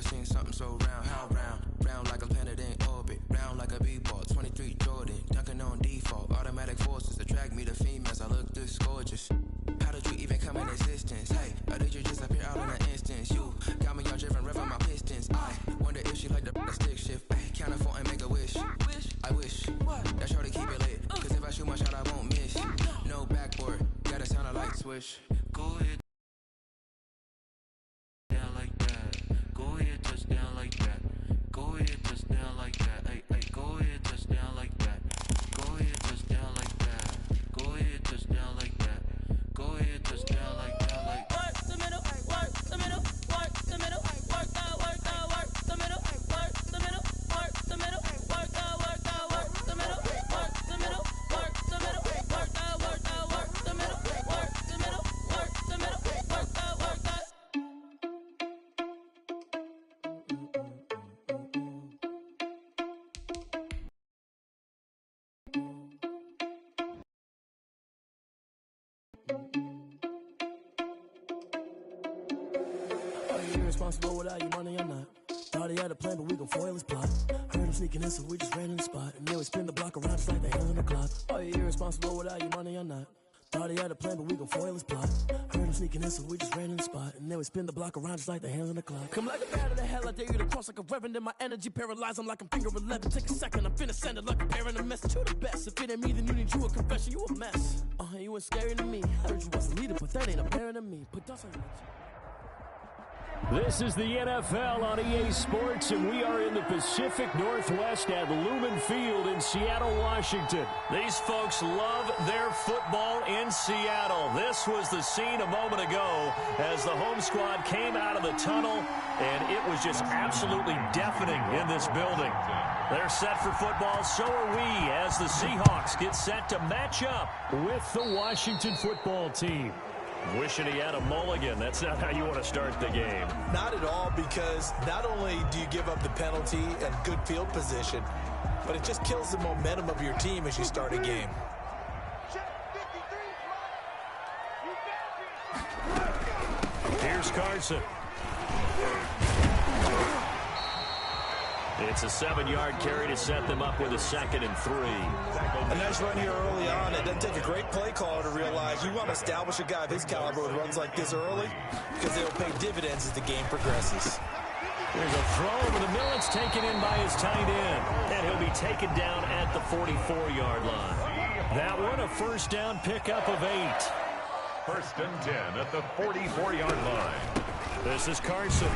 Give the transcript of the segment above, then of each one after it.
seen something so round. How round? Round like a planet in orbit. Round like a b-ball. 23 Jordan. Dunking on default. Automatic forces attract me to females. I look this gorgeous. How did you even come in existence? Hey, or did you just appear out in an instance? You got me all driven, revving my pistons. I wonder if she like the stick shift. Ay, count a 4 and make a wish. I wish that shorty keep it lit. Cause if I shoot my shot, I won't miss. No backboard, gotta sound a light switch. Go ahead. Down like that. Go ahead, touch down like that. Go ahead, touch down like that. Ay, ay, go ahead, touch down like that. Go ahead, touch down like that. Go ahead, touch down like that. Go ahead, touch down like that. Like work the middle, work the middle, work the middle, work that, work the middle, work the middle, work the middle, work that, work the middle, work the middle, work the middle, work that, work the middle, work the middle, work the middle, work that, work that. Are you irresponsible without your money or not? Thought he had a plan, but we gon' foil his plot. Heard him sneaking in, so we just ran in the spot. And then we spin the block around just like the hands on the clock. Are you irresponsible without your money or not? Thought he had a plan, but we gon' foil his plot. Heard him sneaking in, so we just ran in the spot. And then we spin the block around just like the hands on the clock. Come like a bat of the hell, I dare you to cross like a reverend. And my energy paralyzed, I'm like I'm finger 11. Take a second, I'm finna send it like a parent a message. You the best, if it ain't me, then you need you a confession. You a mess, you ain't scary to me. Heard you was a leader, but that ain't apparent to me. Put dust on your This is the NFL on EA Sports, and we are in the Pacific Northwest at Lumen Field in Seattle, Washington. These folks love their football in Seattle. This was the scene a moment ago as the home squad came out of the tunnel, and it was just absolutely deafening in this building. They're set for football, so are we, as the Seahawks get set to match up with the Washington football team. Wishing he had a mulligan. That's not how you want to start the game. Not at all, because not only do you give up the penalty and good field position, but it just kills the momentum of your team as you start a game. Here's Carson. It's a 7-yard carry to set them up with a 2nd and 3. A nice run here early on. It doesn't take a great play caller to realize you want to establish a guy of his caliber with runs like this early, because they'll pay dividends as the game progresses. There's a throw over the middle. It's taken in by his tight end, and he'll be taken down at the 44-yard line. That one a first down pickup of 8. 1st and 10 at the 44-yard line. This is Carson.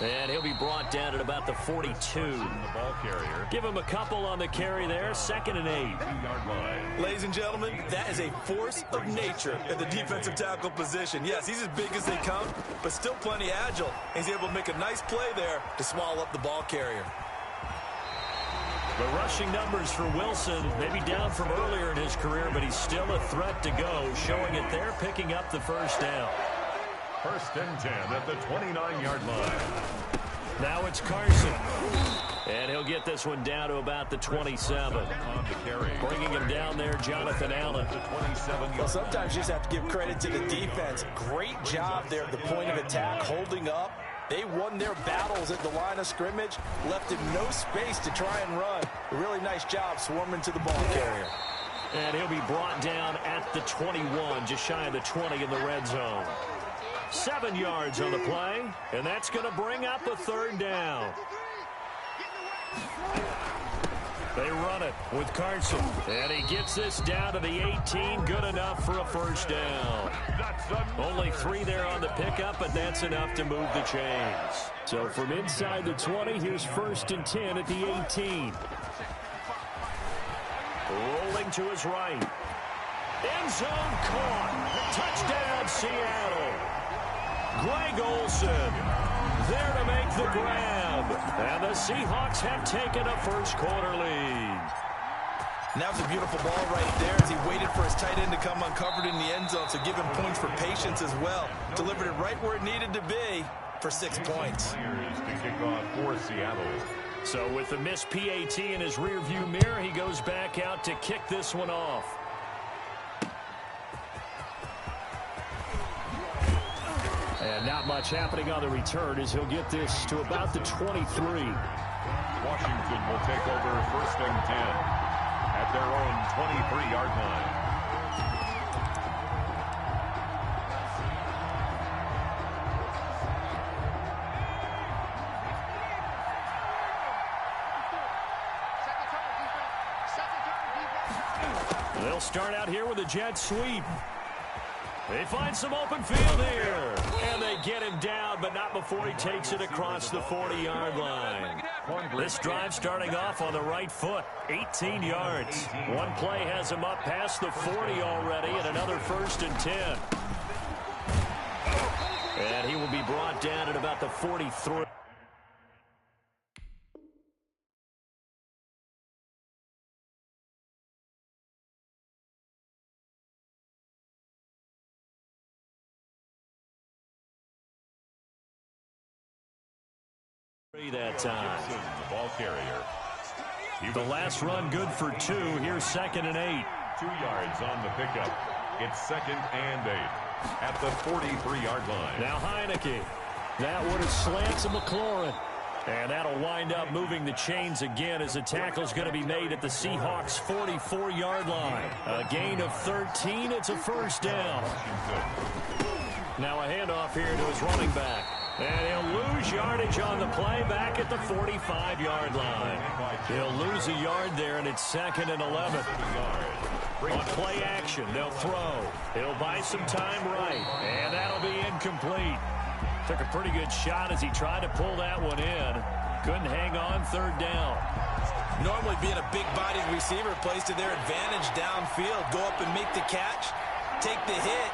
And he'll be brought down at about the 42. The ball carrier. Give him a couple on the carry there. 2nd and 8. 2-yard line. Ladies and gentlemen, that is a force of nature at the defensive tackle position. Yes, he's as big as they come, but still plenty agile. He's able to make a nice play there to swallow up the ball carrier. The rushing numbers for Wilson, maybe down from earlier in his career, but he's still a threat to go, showing it there, picking up the first down. 1st and 10 at the 29-yard line. Now it's Carson. And he'll get this one down to about the 27. On the carry. Bringing him down there, Jonathan Allen. Well, sometimes you just have to give credit to the defense. Great job there at the point of attack, holding up. They won their battles at the line of scrimmage, left him no space to try and run. A really nice job swarming to the ball carrier. And he'll be brought down at the 21, just shy of the 20 in the red zone. 7 yards on the play, and that's going to bring up a 3rd down. They run it with Carson, and he gets this down to the 18, good enough for a first down. Only 3 there on the pickup, but that's enough to move the chains. So from inside the 20, here's 1st and 10 at the 18. Rolling to his right. End zone caught. Touchdown, Seattle. Greg Olsen there to make the grab. And the Seahawks have taken a first-quarter lead. And that was a beautiful ball right there as he waited for his tight end to come uncovered in the end zone, so give him points for patience as well. Delivered it right where it needed to be for 6 points. To kick off for Seattle. So with the missed PAT in his rearview mirror, he goes back out to kick this one off. And not much happening on the return as he'll get this to about the 23. Washington will take over 1st and 10 at their own 23-yard line. They'll start out here with a jet sweep. They find some open field here. And they get him down, but not before he takes it across the 40-yard line. This drive starting off on the right foot. 18 yards. One play has him up past the 40 already, and another 1st and 10. And he will be brought down at about the 43. That time. The ball carrier. The last run good for 2. Here's 2nd and 8. 2 yards on the pickup. It's 2nd and 8 at the 43-yard line. Now Heineke. That one is slant to McLaurin. And that'll wind up moving the chains again as the tackle's going to be made at the Seahawks' 44-yard line. A gain of 13. It's a 1st down. Now a handoff here to his running back. And he'll lose yardage on the play back at the 45-yard line. He'll lose a yard there, and it's 2nd and 11. On play action, they'll throw. He'll buy some time right, and that'll be incomplete. Took a pretty good shot as he tried to pull that one in. Couldn't hang on 3rd down. Normally being a big-bodied receiver plays to their advantage downfield. Go up and make the catch, take the hit,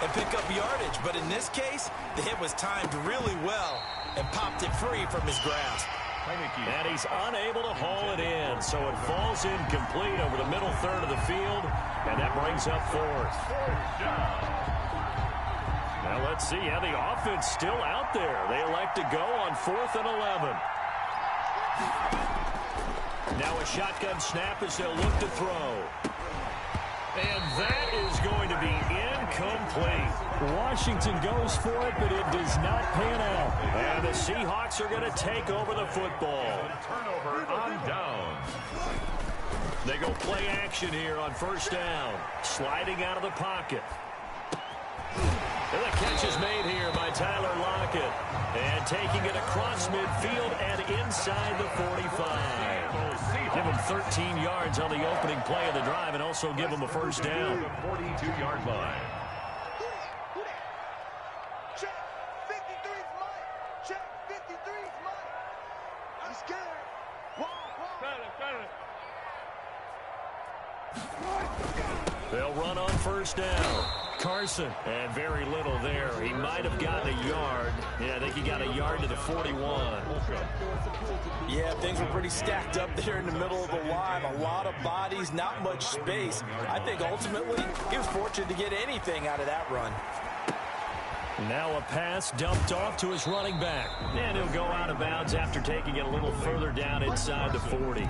and pick up yardage. But in this case, the hit was timed really well and popped it free from his grasp. And he's unable to haul it in, so it falls incomplete over the middle third of the field, and that brings up 4th. Now let's see how the offense still out there. They elect to go on 4th and 11. Now a shotgun snap as they'll look to throw. And that is going to be incomplete. Washington goes for it, but it does not pan out. And the Seahawks are going to take over the football. Turnover on down. They go play action here on 1st down. Sliding out of the pocket. And the catch is made here by Tyler Lockett. And taking it across midfield and inside the 45. Give him 13 yards on the opening play of the drive and also give him a 1st down. 42-yard line. Check. 53's mine. Check. 53's mine. I'm scared. They'll run on 1st down. Carson, and very little there. He might have gotten a yard. Yeah, I think he got a yard to the 41. Yeah, things were pretty stacked up there in the middle of the line. A lot of bodies, not much space. I think ultimately he was fortunate to get anything out of that run. Now a pass dumped off to his running back. And he'll go out of bounds after taking it a little further down inside the 40.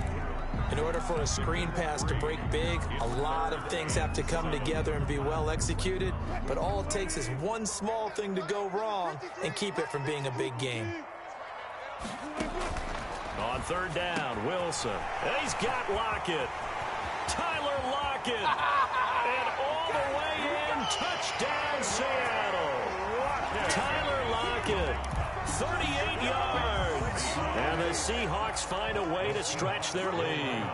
In order for a screen pass to break big, a lot of things have to come together and be well executed. But all it takes is one small thing to go wrong and keep it from being a big game. On 3rd down, Wilson. And he's got Lockett. Tyler Lockett. And all the way in, touchdown Seattle. Tyler Lockett, 38 yards. And the Seahawks find a way to stretch their lead.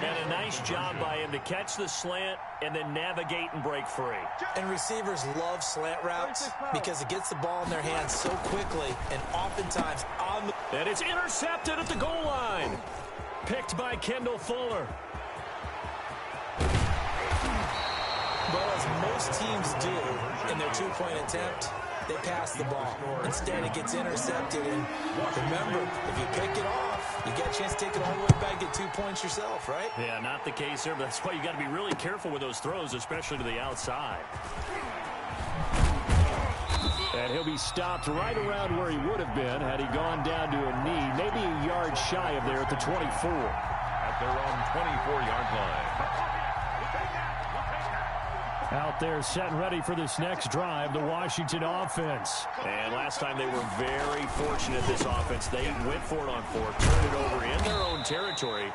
And a nice job by him to catch the slant and then navigate and break free. And receivers love slant routes because it gets the ball in their hands so quickly and oftentimes on the... And it's intercepted at the goal line. Picked by Kendall Fuller. Well, as most teams do in their two-point attempt, they pass the ball. Instead, it gets intercepted. And remember, if you pick it off, you get a chance to take it all the way back, get 2 points yourself, right? Yeah, not the case there, but that's why you got to be really careful with those throws, especially to the outside. And he'll be stopped right around where he would have been had he gone down to a knee, maybe a yard shy of there at the 24. At their own 24-yard line. Out there setting ready for this next drive, the Washington offense. And last time they were very fortunate, this offense. They went for it on fourth, turned it over in their own territory,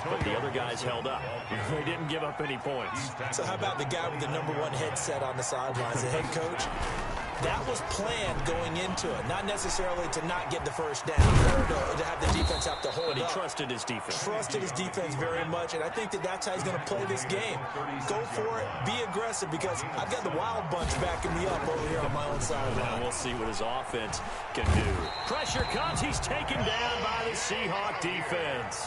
but the other guys held up. They didn't give up any points. So how about the guy with the #1 headset on the sidelines, the head coach? That was planned going into it, not necessarily to not get the first down or to have the defense have to hold But he up. trusted his defense. Trusted his defense very much, and I think that that's how he's going to play this game. Go for it, be aggressive, because I've got the wild bunch backing me up over here on my own side. Now we'll see what his offense can do. Pressure comes. He's taken down by the Seahawk defense.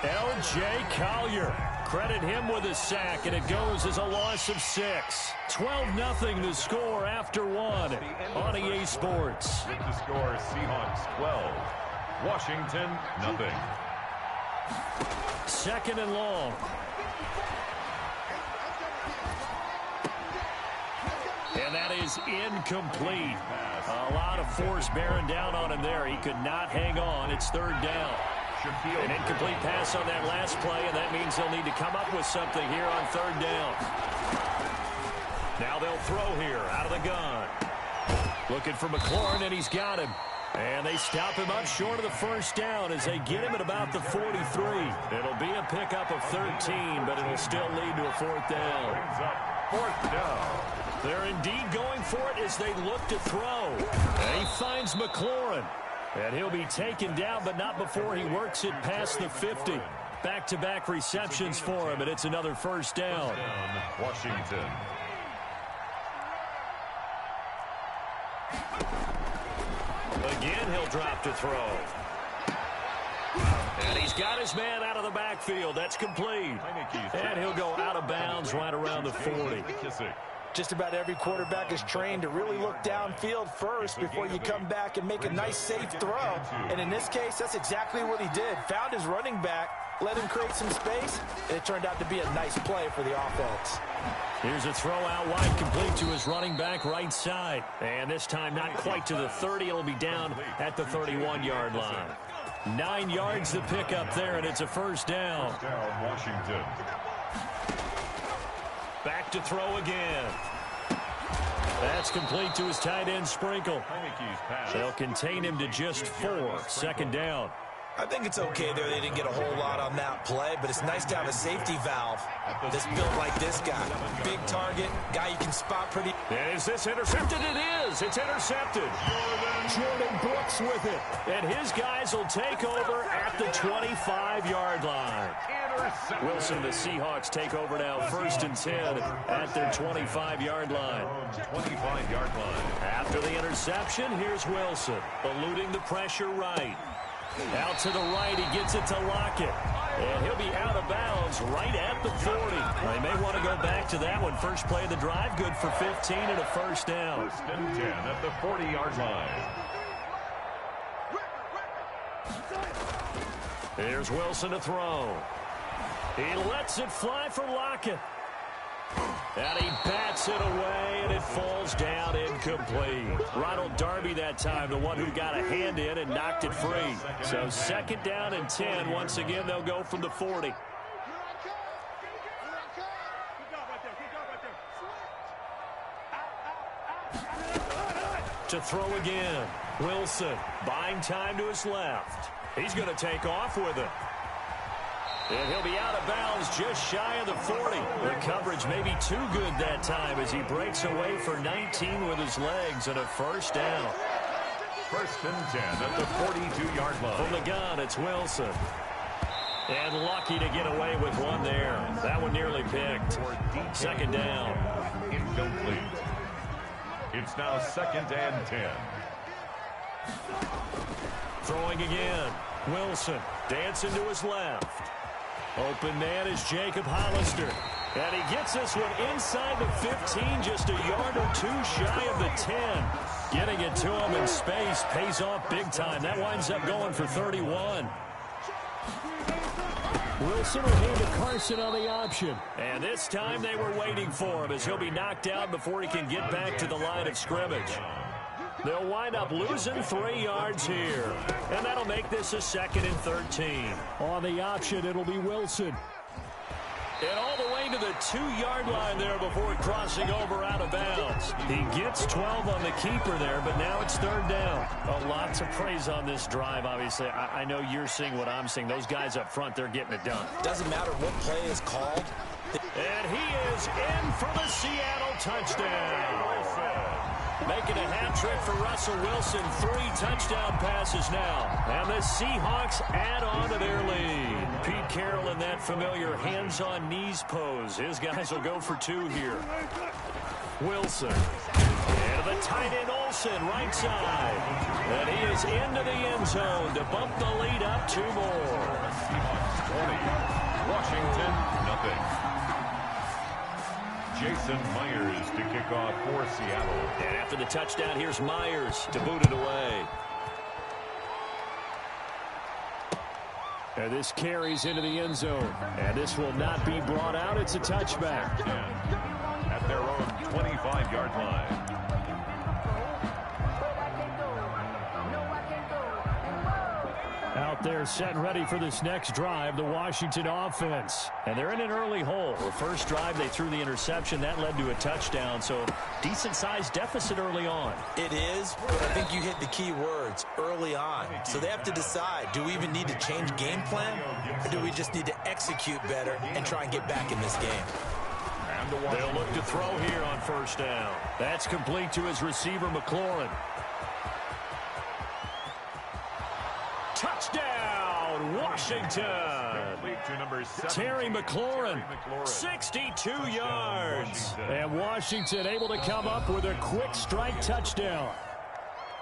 L.J. Collier. Credit him with a sack, and it goes as a loss of 6. 12-0 the score after 1 on EA Sports. With the score, Seahawks 12, Washington 0. Second and long. And that is incomplete. A lot of force bearing down on him there. He could not hang on. It's third down. An incomplete pass on that last play, and that means they'll need to come up with something here on third down. Now they'll throw here out of the gun. Looking for McLaurin, and he's got him. And they stop him up short of the first down as they get him at about the 43. It'll be a pickup of 13, but it'll still lead to a fourth down. Fourth down. They're indeed going for it as they look to throw. And he finds McLaurin. And he'll be taken down, but not before he works it past the 50. Back-to-back receptions for him, and it's another first down. Washington. Again, he'll drop to throw. And he's got his man out of the backfield. That's complete. And he'll go out of bounds right around the 40. Just about every quarterback is trained to really look downfield first before you come back and make a nice, safe throw. And in this case, that's exactly what he did. Found his running back, let him create some space, and it turned out to be a nice play for the offense. Here's a throw out wide, complete to his running back right side. And this time not quite to the 30. It'll be down at the 31-yard line. 9 yards to pick up there, and it's a first down. Washington. Back to throw again. That's complete to his tight end, Sprinkle. They'll contain him to just 4. Second down. I think it's okay there. They didn't get a whole lot on that play, but it's nice to have a safety valve that's built like this guy. Big target, guy you can spot pretty. Is this intercepted? It is. It's intercepted. Jordan Brooks with it. And his guys will take over at the 25-yard line. Wilson, the Seahawks take over now, 1st and 10 at their 25-yard line. 25-yard line. After the interception, here's Wilson, eluding the pressure right. Out to the right, he gets it to Lockett. And he'll be out of bounds right at the 40. They may want to go back to that one. First play of the drive, good for 15 and a first down. 1st and 10 at the 40-yard line. Here's Wilson to throw. He lets it fly for Lockett. And he bats it away, and it falls down incomplete. Ronald Darby that time, the one who got a hand in and knocked it free. So 2nd down and 10. Once again, they'll go from the 40. To throw again. Wilson buying time to his left. He's going to take off with it. And he'll be out of bounds just shy of the 40. The coverage may be too good that time as he breaks away for 19 with his legs and a first down. 1st and 10 at the 42-yard line. From the gun, it's Wilson. And lucky to get away with one there. That one nearly picked. 2nd down. Incomplete. It's now 2nd and 10. Throwing again. Wilson dancing to his left. Open man is Jacob Hollister. And he gets this one inside the 15, just a yard or 2 shy of the 10. Getting it to him in space pays off big time. That winds up going for 31. Wilson will hand to Carson on the option. And this time they were waiting for him as he'll be knocked out before he can get back to the line of scrimmage. They'll wind up losing 3 yards here. And that'll make this a 2nd and 13. On the option, it'll be Wilson. And all the way to the 2-yard line there before crossing over out of bounds. He gets 12 on the keeper there, but now it's 3rd down. A lot to praise on this drive, obviously. I know you're seeing what I'm seeing. Those guys up front, they're getting it done. Doesn't matter what play is called. And he is in for the Seattle touchdown. Making a hat trick for Russell Wilson. 3 touchdown passes now. And the Seahawks add on to their lead. Pete Carroll in that familiar hands-on-knees pose. His guys will go for 2 here. Wilson. And the tight end Olsen, right side. And he is into the end zone to bump the lead up 2 more. Seahawks 20. Washington, nothing. Jason Myers to kick off for Seattle. And after the touchdown, here's Myers to boot it away. And this carries into the end zone. And this will not be brought out. It's a touchback. At their own 25-yard line. Out there set and ready for this next drive, the Washington offense. And they're in an early hole. The first drive, they threw the interception. That led to a touchdown, so decent-sized deficit early on. It is, but I think you hit the key words, early on. So they have to decide, do we even need to change game plan, or do we just need to execute better and try and get back in this game? They'll look to throw here on 1st down. That's complete to his receiver, McLaurin. Touchdown, Washington. Terry McLaurin, 62 yards. And Washington able to come up with a quick strike touchdown.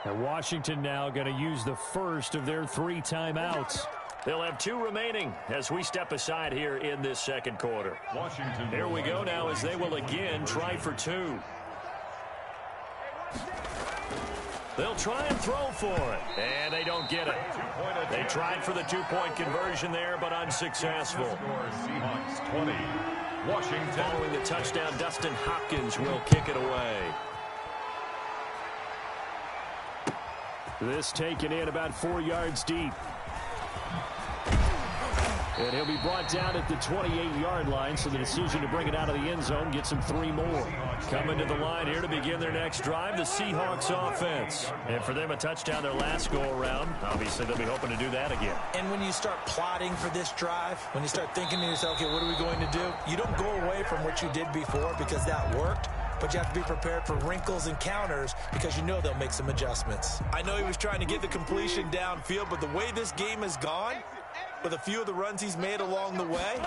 And Washington now going to use the first of their 3 timeouts. They'll have 2 remaining as we step aside here in this 2nd quarter. Washington. Here we go now as they will again try for 2. They'll try and throw for it, and they don't get it. They tried for the 2-point conversion there, but unsuccessful. Seahawks 20. Washington. Following the touchdown, Dustin Hopkins will kick it away. This taken in about 4 yards deep. And he'll be brought down at the 28-yard line, so the decision to bring it out of the end zone gets him 3 more. Coming to the line here to begin their next drive, the Seahawks offense. And for them, a touchdown their last go-around. Obviously, they'll be hoping to do that again. And when you start plotting for this drive, when you start thinking to yourself, okay, what are we going to do? You don't go away from what you did before because that worked. But you have to be prepared for wrinkles and counters because you know they'll make some adjustments. I know he was trying to get the completion downfield, but the way this game has gone, with a few of the runs he's made along the way,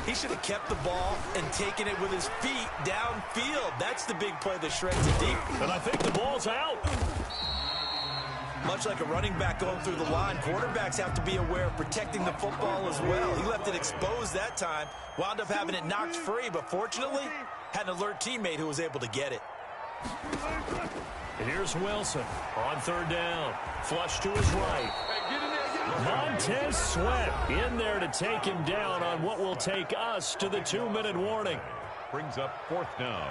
he should have kept the ball and taken it with his feet downfield. That's the big play that shreds it deep. And I think the ball's out. Much like a running back going through the line, quarterbacks have to be aware of protecting the football as well. He left it exposed that time, wound up having it knocked free, but fortunately, had an alert teammate who was able to get it. Here's Wilson on 3rd down. Flush to his right. Montez Sweat in there to take him down on what will take us to the 2-minute warning. Brings up 4th down.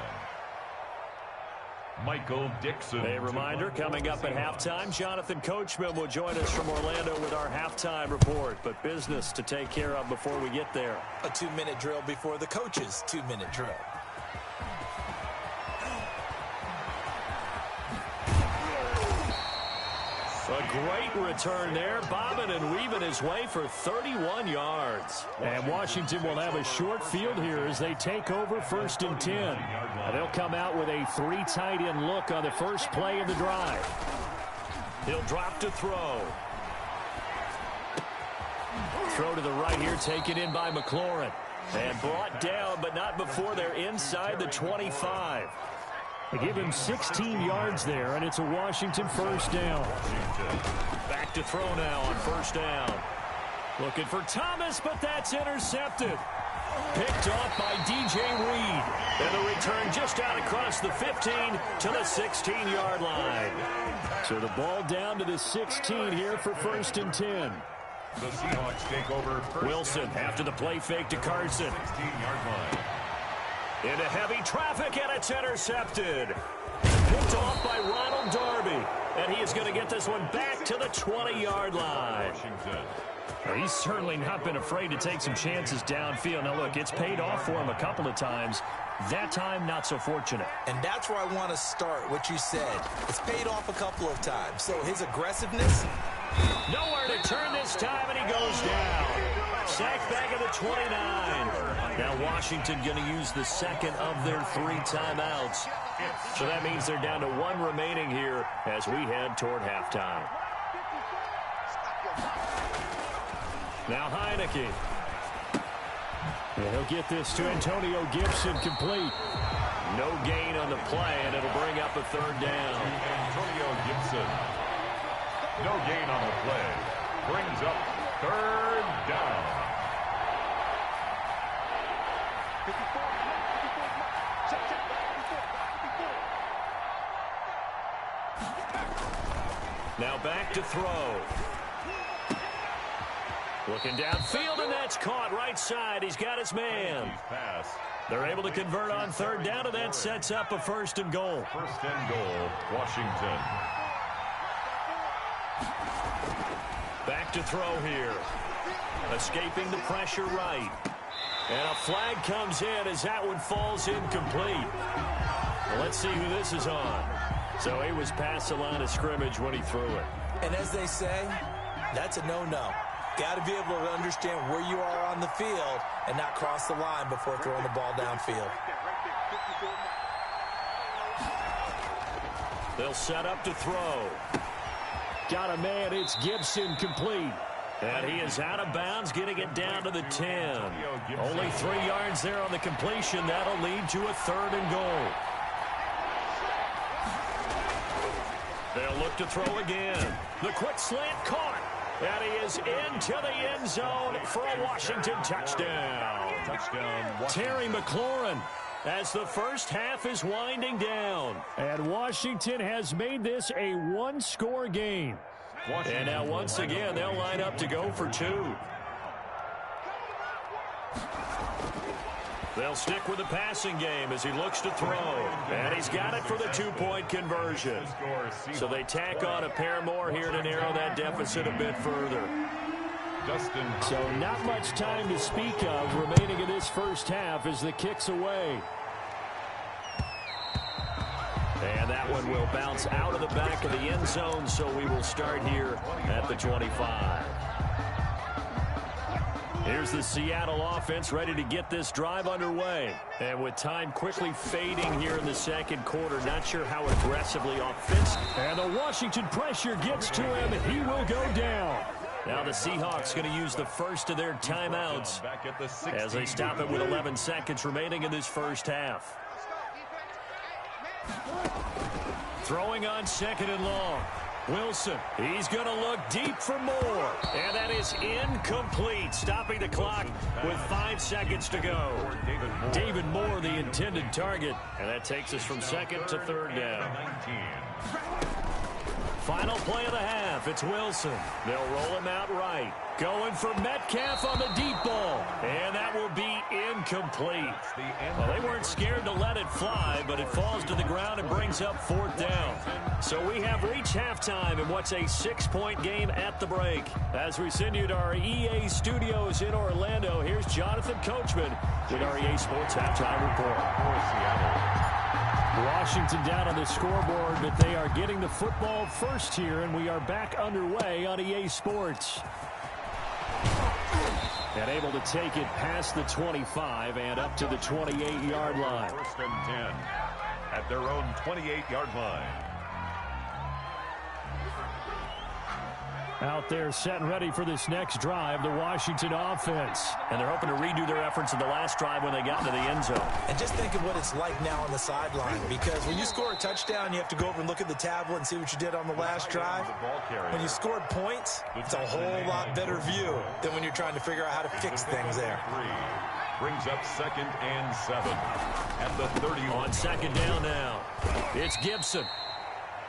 Michael Dixon. A reminder, coming up at halftime, Jonathan Coachman will join us from Orlando with our halftime report. But business to take care of before we get there. A 2-minute drill before the coach's 2-minute drill. A great return there, bobbing and weaving his way for 31 yards. And Washington will have a short field here as they take over 1st and 10. And they'll come out with a 3 tight end look on the first play of the drive. He'll drop to throw. Throw to the right here, taken in by McLaurin. And brought down, but not before they're inside the 25. They give him 16 yards there, and it's a Washington 1st down. Back to throw now on 1st down. Looking for Thomas, but that's intercepted. Picked off by DJ Reed. And the return just out across the 15 to the 16-yard line. So the ball down to the 16 here for 1st and 10. The Seahawks take over. Wilson after the play fake to Carson. 16-yard line. Into heavy traffic, and it's intercepted. Picked off by Ronald Darby. And he is going to get this one back to the 20-yard line. Washington. He's certainly not been afraid to take some chances downfield. Now, look, it's paid off for him a couple of times. That time, not so fortunate. And that's where I want to start, what you said. It's paid off a couple of times. So his aggressiveness. Nowhere to turn this time, and he goes down. Sacked back at the 29. Now Washington going to use the second of their 3 timeouts. So that means they're down to 1 remaining here as we head toward halftime. Now Heineke. And he'll get this to Antonio Gibson complete. No gain on the play, and it'll bring up a 3rd down. Antonio Gibson. No gain on the play. Brings up 3rd down. Now back to throw. Looking downfield, and that's caught right side. He's got his man. They're able to convert on 3rd down, and that sets up a 1st and goal. 1st and goal, Washington. Back to throw here. Escaping the pressure right. And a flag comes in as that one falls incomplete. Well, let's see who this is on. So he was past the line of scrimmage when he threw it. And as they say, that's a no-no. Got to be able to understand where you are on the field and not cross the line before throwing the ball downfield. They'll set up to throw. Got a man, it's Gibson complete. And he is out of bounds, getting it down to the 10. Only 3 yards there on the completion. That'll lead to a 3rd and goal. They'll look to throw again. The quick slant caught. And he is into the end zone for a Washington touchdown. Terry McLaurin as the first half is winding down. And Washington has made this a 1-score game. And now once again, they'll line up to go for 2. They'll stick with the passing game as he looks to throw. And he's got it for the 2-point conversion. So they tack on a pair more here to narrow that deficit a bit further. So not much time to speak of remaining in this first half as the kick's away. And that one will bounce out of the back of the end zone, so we will start here at the 25. Here's the Seattle offense ready to get this drive underway. And with time quickly fading here in the second quarter, not sure how aggressively offensive. And the Washington pressure gets to him. He will go down. Now the Seahawks going to use the first of their timeouts as they stop it with 11 seconds remaining in this first half. Throwing on 2nd and long. Wilson, he's going to look deep for more. And that is incomplete, stopping the clock with 5 seconds to go. David Moore, the intended target. And that takes us from 2nd to 3rd down. Final play of the half. It's Wilson. They'll roll him out right. Going for Metcalf on the deep ball. And that will be incomplete. Well, they weren't scared to let it fly, but it falls to the ground and brings up 4th down. So we have reached halftime in what's a 6-point game at the break. As we send you to our EA studios in Orlando, here's Jonathan Coachman with our EA Sports Halftime Report. Washington down on the scoreboard, but they are getting the football first here, and we are back underway on EA Sports. And able to take it past the 25 and up to the 28-yard line. 1st and 10 at their own 28-yard line. Out there set and ready for this next drive, the Washington offense. And they're hoping to redo their efforts in the last drive when they got into the end zone. And just think of what it's like now on the sideline, because when you score a touchdown, you have to go over and look at the tablet and see what you did on the last drive. When you scored points, it's a whole lot better view than when you're trying to figure out how to fix things there. Brings up 2nd and 7 at the 30. On 2nd down now, it's Gibson.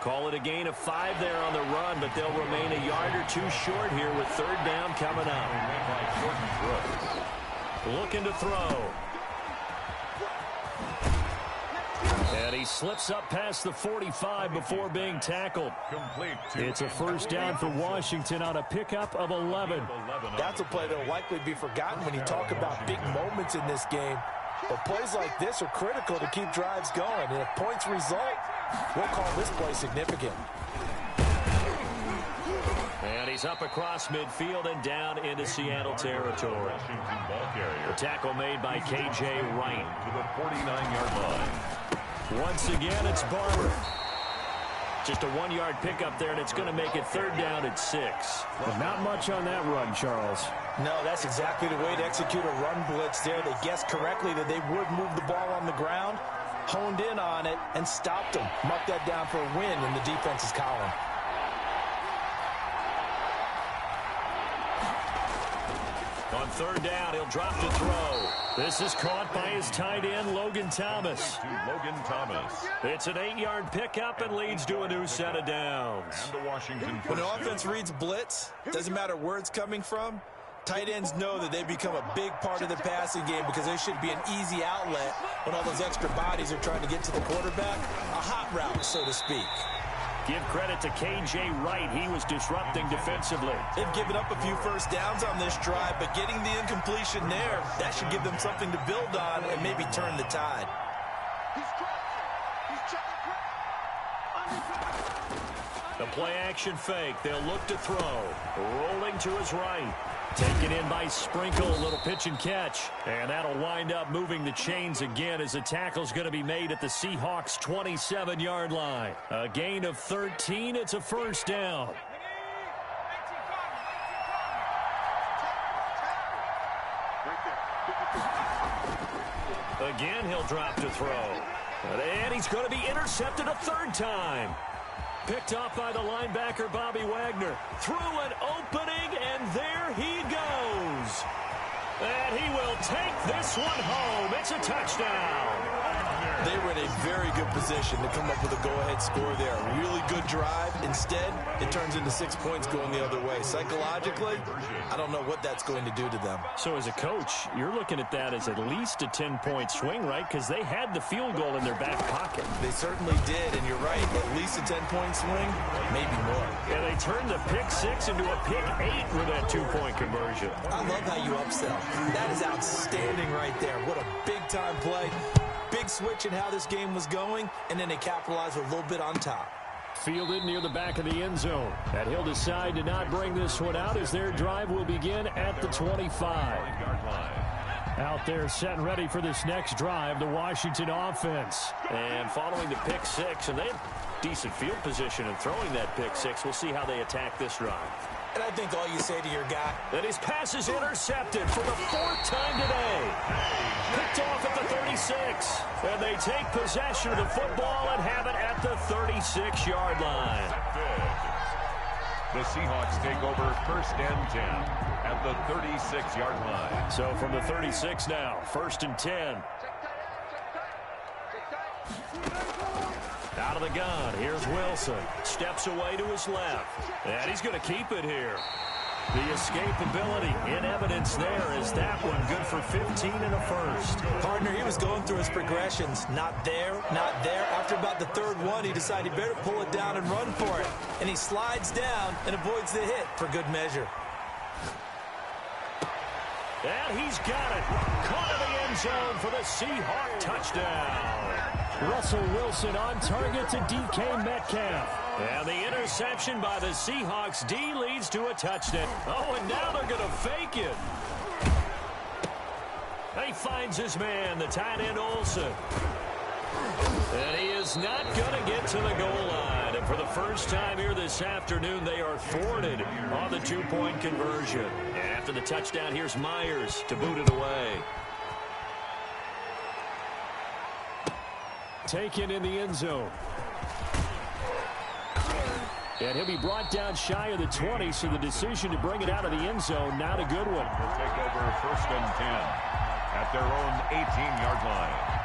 Call it a gain of 5 there on the run, but they'll remain a yard or 2 short here with 3rd down coming up. Looking to throw. And he slips up past the 45 before being tackled. Complete. It's a first down for Washington on a pickup of 11. That's a play that will likely be forgotten when you talk about big moments in this game. But plays like this are critical to keep drives going. And if points result, we'll call this play significant. And he's up across midfield and down into Seattle territory. The tackle made by K.J. Wright. To the 49-yard line. Once again, it's Barber. Just a 1-yard pickup there, and it's going to make it third down at 6. But not much on that run, Charles. No, that's exactly the way to execute a run blitz there. They guessed correctly that they would move the ball on the ground, honed in on it, and stopped them. Mark that down for a win in the defense's column. On third down, he'll drop to throw. This is caught by his tight end, Logan Thomas. Logan Thomas. It's an 8-yard pickup and leads to a new set of downs. And the Washington When the offense reads blitz, doesn't matter where it's coming from, tight ends know that they become a big part of the passing game because there should be an easy outlet when all those extra bodies are trying to get to the quarterback. A hot route, so to speak. Give credit to K.J. Wright. He was disrupting defensively. They've given up a few first downs on this drive, but getting the incompletion there, that should give them something to build on and maybe turn the tide. The play-action fake. They'll look to throw. Rolling to his right. Taken in by Sprinkle. A little pitch and catch. And that'll wind up moving the chains again as the tackle's going to be made at the Seahawks' 27-yard line. A gain of 13. It's a first down. Again, he'll drop to throw. And he's going to be intercepted a third time. Picked off by the linebacker, Bobby Wagner. Through an opening, and there he goes. And he will take this one home. It's a touchdown. They were in a very good position to come up with a go-ahead score there. A really good drive. Instead, it turns into 6 points going the other way. Psychologically, I don't know what that's going to do to them. So as a coach, you're looking at that as at least a 10-point swing, right? Because they had the field goal in their back pocket. They certainly did, and you're right. At least a 10-point swing, maybe more. Yeah, they turned the pick 6 into a pick 8 with that 2-point conversion. I love how you upsell. That is outstanding right there. What a big-time play. Big switch in how this game was going, and then they capitalized a little bit on top. Fielded near the back of the end zone. And he'll decide to not bring this one out as their drive will begin at the 25. Out there set and ready for this next drive, the Washington offense. And following the pick 6, and they have decent field position in throwing that pick 6. We'll see how they attack this drive. And I think all you say to your guy, that his pass is intercepted for the 4th time today. Picked off at the 36. And they take possession of the football and have it at the 36-yard line. The Seahawks take over first and 10 at the 36-yard line. So from the 36 now, 1st and 10. Out of the gun, here's Wilson. Steps away to his left. And he's going to keep it here. The escapability in evidence there is that one good for 15 and a first. Partner, he was going through his progressions. Not there, not there. After about the 3rd one, he decided he better pull it down and run for it. And he slides down and avoids the hit for good measure. And he's got it. Caught in the end zone for the Seahawk touchdown. Russell Wilson on target to DK Metcalf. And the interception by the Seahawks D leads to a touchdown. Oh, and now they're going to fake it. He finds his man, the tight end Olsen. And he is not going to get to the goal line. And for the first time here this afternoon, they are thwarted on the 2-point conversion. And after the touchdown, here's Myers to boot it away. Taken in the end zone. And he'll be brought down shy of the 20, so the decision to bring it out of the end zone, not a good one. They'll take over 1st and 10 at their own 18-yard line.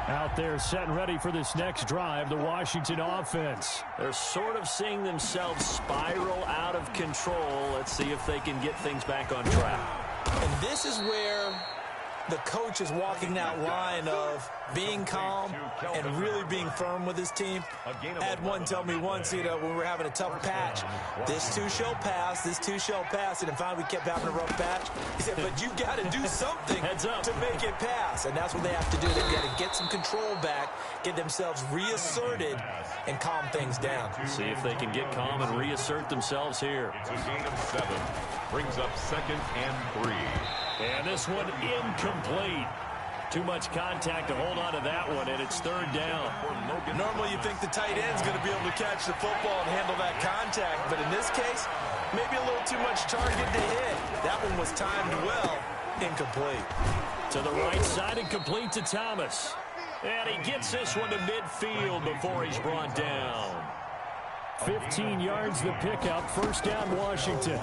Out there set and ready for this next drive, the Washington offense. They're sort of seeing themselves spiral out of control. Let's see if they can get things back on track. And this is where the coach is walking that line of being calm and really being firm with his team. I had one tell me once, when we were having a tough patch, this too shall pass, this too shall pass, and finally we kept having a rough patch. He said, but you got to do something to make it pass, and that's what they have to do. They've got to get some control back, get themselves reasserted, and calm things down. See if they can get calm and reassert themselves here. It's a gain of 7. Brings up 2nd and 3. And this one incomplete. Too much contact to hold on to that one, and it's 3rd down. Normally you think the tight end's going to be able to catch the football and handle that contact, but in this case, maybe a little too much target to hit. That one was timed well. Incomplete. To the right side and complete to Thomas. And he gets this one to midfield before he's brought down. 15 yards the pickup. 1st down, Washington.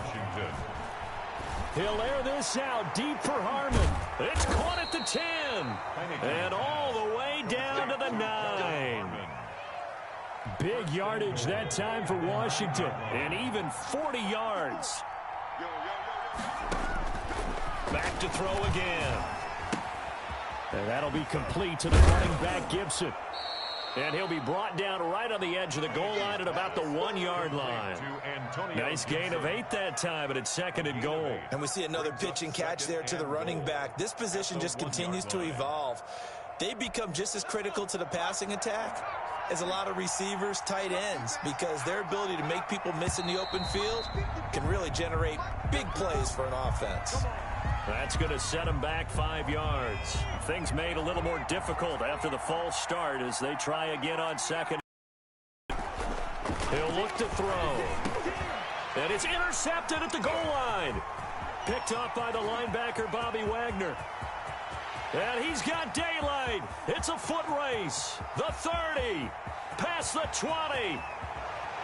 He'll air this out deep for Harmon. It's caught at the 10. And all the way down to the 9. Big yardage that time for Washington. And even 40 yards. Back to throw again. And that'll be complete to the running back, Gibson. And he'll be brought down right on the edge of the goal line at about the 1-yard line. Nice gain of 8 that time, and it's 2nd and goal. And we see another pitch and catch there to the running back. This position just continues to evolve. They become just as critical to the passing attack as a lot of receivers, tight ends, because their ability to make people miss in the open field can really generate big plays for an offense. That's going to set him back 5 yards. Things made a little more difficult after the false start as they try again on 2nd. He'll look to throw. And it's intercepted at the goal line. Picked up by the linebacker, Bobby Wagner. And he's got daylight. It's a foot race. The 30. Past the 20.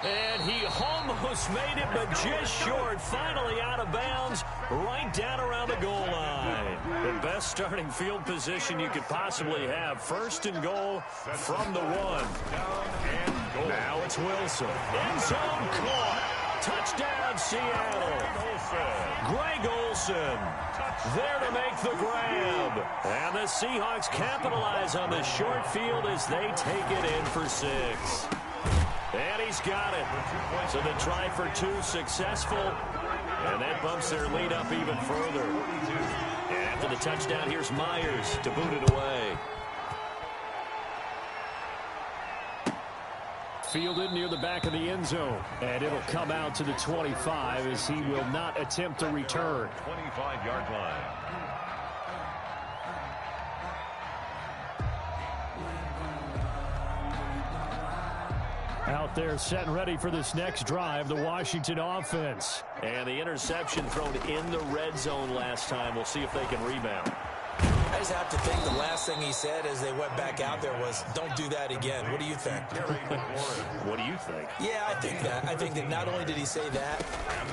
And he almost made it, but just short. Finally out of bounds, right down around the goal line. The best starting field position you could possibly have. 1st and goal from the 1. Now it's Wilson. End zone caught. Touchdown, Seattle. Greg Olsen there to make the grab. And the Seahawks capitalize on the short field as they take it in for 6. And he's got it. So the try for 2 successful. And that bumps their lead up even further. And after the touchdown, here's Myers to boot it away. Fielded near the back of the end zone. And it'll come out to the 25 as he will not attempt a return. 25-yard line. Out there set and ready for this next drive, the Washington offense. And the interception thrown in the red zone last time. We'll see if they can rebound. I just have to think the last thing he said as they went back out there was, don't do that again. What do you think? What do you think? Yeah, I think that. I think that not only did he say that,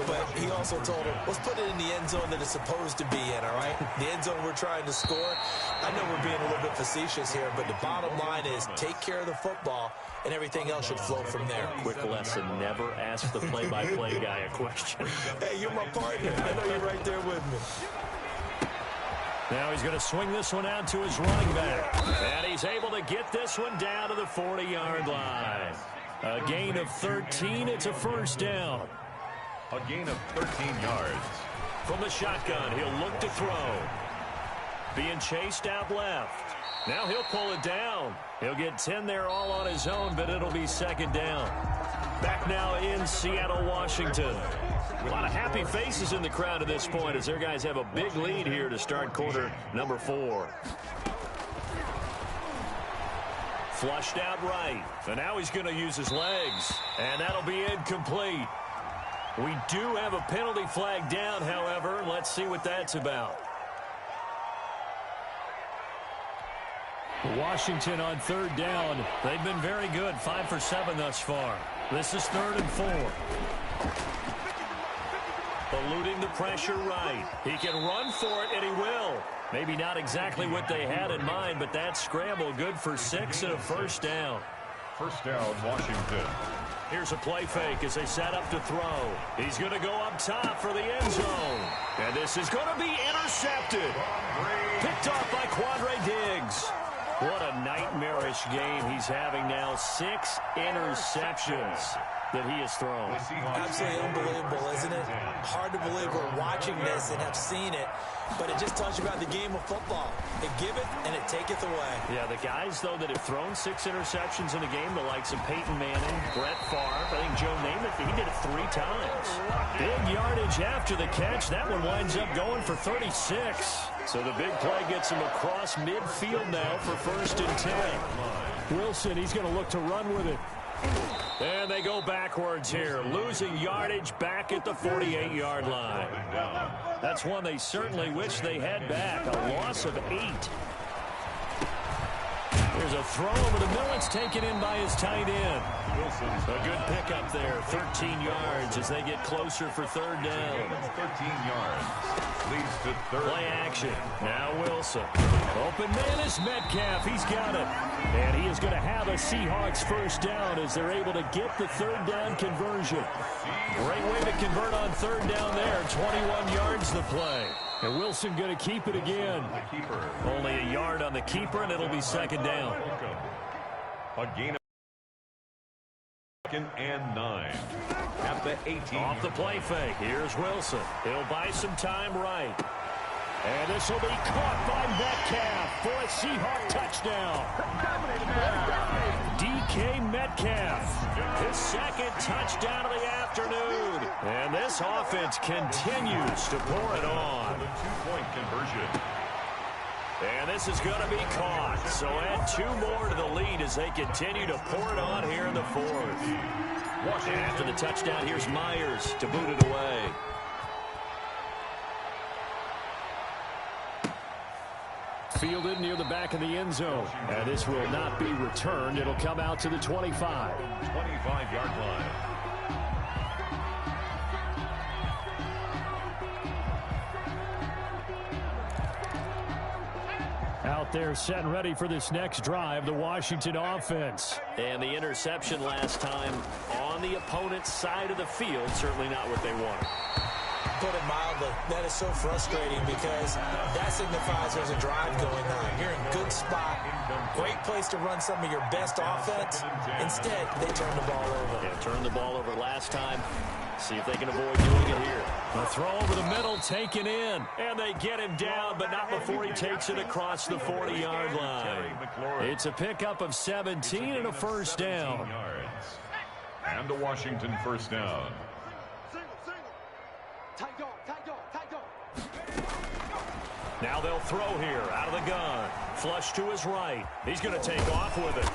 but he also told him, let's put it in the end zone that it's supposed to be in, all right? The end zone we're trying to score. I know we're being a little bit facetious here, but the bottom line is take care of the football, and everything else should flow from there. Quick lesson, never ask the play-by-play guy a question. Hey, you're my partner. I know you're right there with me. Now he's going to swing this one out to his running back. And he's able to get this one down to the 40-yard line. A gain of 13. It's a 1st down. A gain of 13 yards. From the shotgun, he'll look to throw. Being chased out left. Now he'll pull it down. He'll get 10 there all on his own, but it'll be 2nd down. Back now in Seattle, Washington. A lot of happy faces in the crowd at this point as their guys have a big lead here to start quarter number 4. Flushed out right. And now he's going to use his legs. And that'll be incomplete. We do have a penalty flag down, however. Let's see what that's about. Washington on 3rd down. They've been very good. 5 for 7 thus far. This is 3rd and 4. Eluding the pressure right. He can run for it, and he will. Maybe not exactly what they had in mind, but that scramble good for 6 and a 1st down. 1st down, Washington. Here's a play fake as they set up to throw. He's going to go up top for the end zone. And this is going to be intercepted. Picked off by Quandre Diggs. What a nightmarish game he's having now. 6 interceptions that he has thrown. Absolutely unbelievable, isn't it? Hard to believe we're watching this and have seen it, but it just tells you about the game of football. It giveth and it taketh away. Yeah, the guys, though, that have thrown 6 interceptions in a game, the likes of Peyton Manning, Brett Favre, I think Joe Namath, he did it 3 times. Big yardage after the catch. That one winds up going for 36. So the big play gets him across midfield now for 1st and 10. Wilson, he's going to look to run with it. And they go backwards here, losing yardage back at the 48-yard line. That's one they certainly wish they had back, a loss of 8. There's a throw over the middle. It's taken in by his tight end. A good pickup there, 13 yards as they get closer for 3rd down. 13 yards. Leads to 3rd. Play action. Now Wilson. Open man is Metcalf. He's got it. And he is going to have a Seahawks 1st down as they're able to get the 3rd down conversion. Great way to convert on 3rd down there. 21 yards the play. And Wilson going to keep it again. Only a yard on the keeper, and it'll be 2nd down. A gain of 2nd and 9 at the 18. Off the play fake. Here's Wilson. He'll buy some time right. And this will be caught by Metcalf for a Seahawk touchdown. DK Metcalf, his 2nd touchdown of the afternoon. And this offense continues to pour it on. The 2-point conversion. And this is going to be caught. So add 2 more to the lead as they continue to pour it on here in the 4th. And after the touchdown, here's Myers to boot it away. Fielded near the back of the end zone. And this will not be returned. It'll come out to the 25. 25-yard line. Out there set and ready for this next drive, the Washington offense. And the interception last time on the opponent's side of the field, certainly not what they wanted. Put it mildly, that is so frustrating because that signifies there's a drive going on. You're in a good spot, great place to run some of your best offense. Instead, they turn the ball over. Yeah, turned the ball over last time. See if they can avoid doing it here. A throw over the middle, taken in. And they get him down, but not before he takes it across the 40-yard line. It's a pickup of 17 and a 1st down. And a Washington 1st down. Now they'll throw here out of the gun. Flush to his right. He's going to take off with it.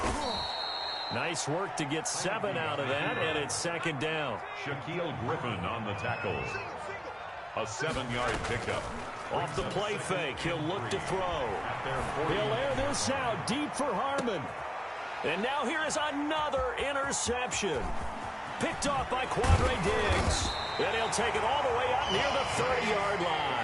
Nice work to get 7 out of that, and it's 2nd down. Shaquille Griffin on the tackle. A 7-yard pickup. Off the play fake, he'll look to throw. He'll air this out deep for Harmon. And now here is another interception. Picked off by Quandre Diggs. And he'll take it all the way out near the 30-yard line.